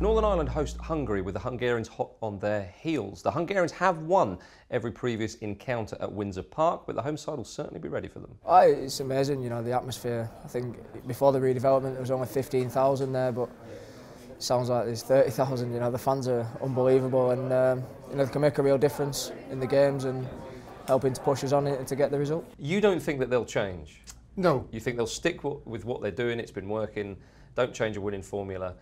Northern Ireland host Hungary with the Hungarians hot on their heels. The Hungarians have won every previous encounter at Windsor Park, but the home side will certainly be ready for them. It's amazing, you know, the atmosphere. I think before the redevelopment there was only 15,000 there, but it sounds like there's 30,000. You know, the fans are unbelievable, and you know, they can make a real difference in the games and helping to push us on it to get the result. You don't think that they'll change? No. You think they'll stick with what they're doing? It's been working. Don't change a winning formula.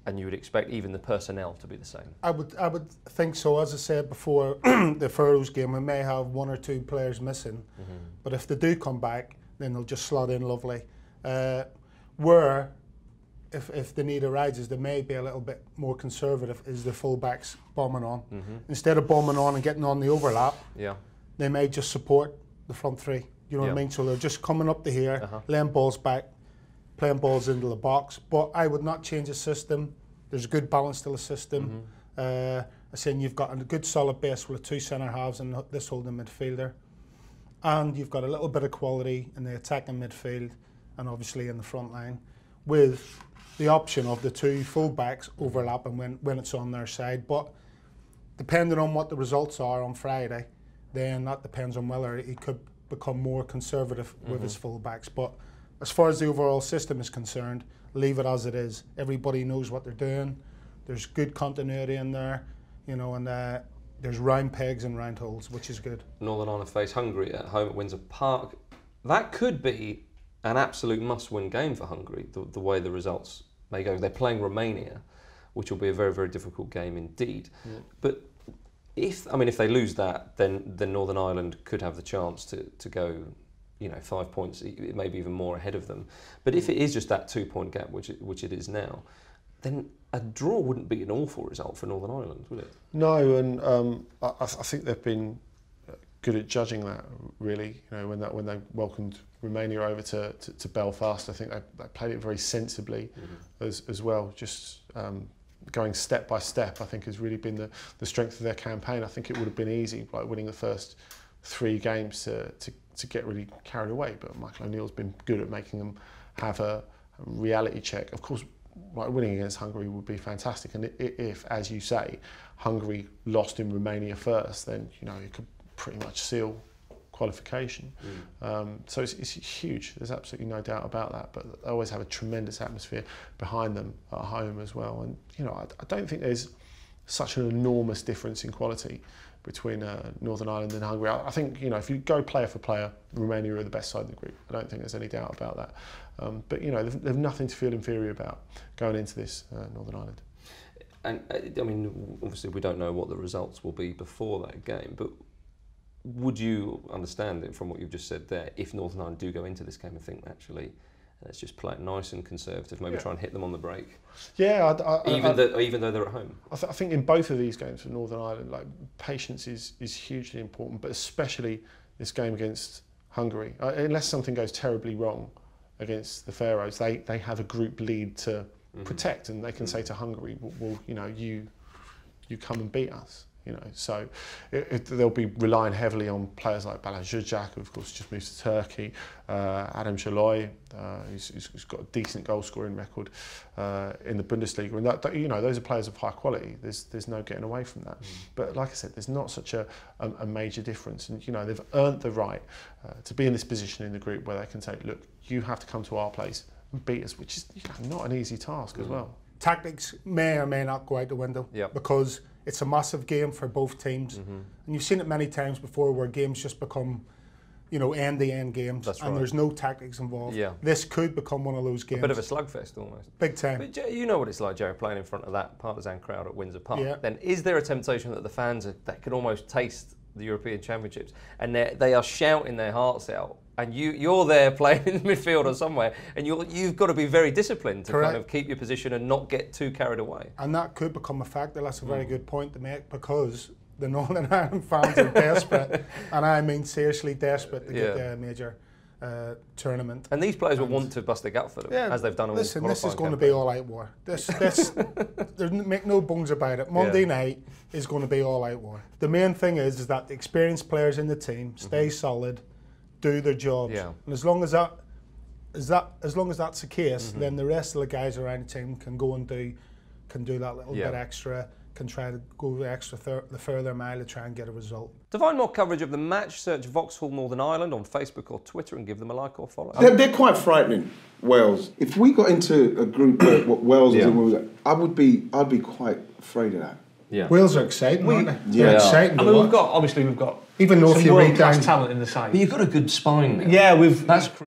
And you would expect even the personnel to be the same? I would think so. As I said before, the Faroes game, we may have one or two players missing, but if they do come back, then they'll just slot in lovely. Where, if the need arises, they may be a little bit more conservative, is the full-backs bombing on. Instead of bombing on and getting on the overlap, they may just support the front three. You know what I mean? So they're just coming up to here, laying balls back, playing balls into the box, but I would not change the system. There's a good balance to the system. I saying you've got a good solid base with two centre halves and this holding midfielder, and you've got a little bit of quality in the attacking midfield and obviously in the front line, with the option of the two full backs overlapping when it's on their side. But depending on what the results are on Friday, then that depends on whether he could become more conservative with his full backs. But as far as the overall system is concerned, leave it as it is. Everybody knows what they're doing. There's good continuity in there, you know, and there's round pegs and round holes, which is good. Northern Ireland face Hungary at home at Windsor Park. That could be an absolute must-win game for Hungary, the way the results may go. They're playing Romania, which will be a very, very difficult game indeed. But if they lose that, then Northern Ireland could have the chance to go, you know, 5 points, maybe even more ahead of them. But if it is just that 2-point gap, which it is now, then a draw wouldn't be an awful result for Northern Ireland, would it? No, and I think they've been good at judging that, really. You know, when they welcomed Romania over to Belfast, I think they played it very sensibly as well. Just going step by step, I think, has really been the strength of their campaign. I think it would have been easy, like winning the first 3 games to get really carried away, but Michael O'Neill's been good at making them have a reality check. Of course, like, winning against Hungary would be fantastic, and if, as you say, Hungary lost in Romania first, then, you know, it could pretty much seal qualification. So it's huge. There's absolutely no doubt about that. But they always have a tremendous atmosphere behind them at home as well. And, you know, I don't think there's such an enormous difference in quality between Northern Ireland and Hungary. I think, you know, if you go player for player, Romania are the best side of the group. I don't think there's any doubt about that. But, you know, they've nothing to feel inferior about going into this Northern Ireland. And, I mean, obviously we don't know what the results will be before that game, but would you understand it from what you've just said there, if Northern Ireland do go into this game and think, actually, let's just play it nice and conservative, maybe try and hit them on the break? Yeah, even though they're at home. I think in both of these games for Northern Ireland, like, patience is hugely important, but especially this game against Hungary. Unless something goes terribly wrong against the Faroes, they have a group lead to protect, and they can say to Hungary, well, you know, you come and beat us. You know, so they'll be relying heavily on players like Bala Zuzak, who of course just moved to Turkey, Adam Shaloi, who's got a decent goal scoring record in the Bundesliga, and that, you know, those are players of high quality. There's no getting away from that. But like I said, there's not such a major difference, and, you know, they've earned the right to be in this position in the group where they can say, look, you have to come to our place and beat us, which is, you know, not an easy task as well. Tactics may or may not go out the window because it's a massive game for both teams, and you've seen it many times before where games just become, you know, end-to-end games, and there's no tactics involved. This could become one of those games. A bit of a slugfest almost. Big time. But you know what it's like, Gerry, playing in front of that partisan crowd at Windsor Park. Then is there a temptation that the fans that can almost taste the European Championships, and they are shouting their hearts out, and you're there playing in midfield or somewhere, and you've got to be very disciplined to kind of keep your position and not get too carried away. And that could become a factor. That's a very good point to make, because the Northern Ireland fans are desperate, and I mean seriously desperate, to get a major tournament. And these players will want to bust their gut for them, as they've done all. Listen, this is going to be all-out war. Make no bones about it. Monday night is going to be all-out war. The main thing is that the experienced players in the team stay solid, do their jobs, and as long as that's the case, then the rest of the guys around the team can go and do can do that little bit extra, can try to go the further mile to try and get a result. To find more coverage of the match, search Vauxhall Northern Ireland on Facebook or Twitter and give them a like or follow. They're quite frightening, Wales. If we got into a group where Wales was in, I'd be quite afraid of that. Yeah. Wales are exciting, aren't they? Yeah, they're exciting. I mean, we've got, obviously, we've got even though some if you world-class talent in the side. But you've got a good spine now. Yeah, that's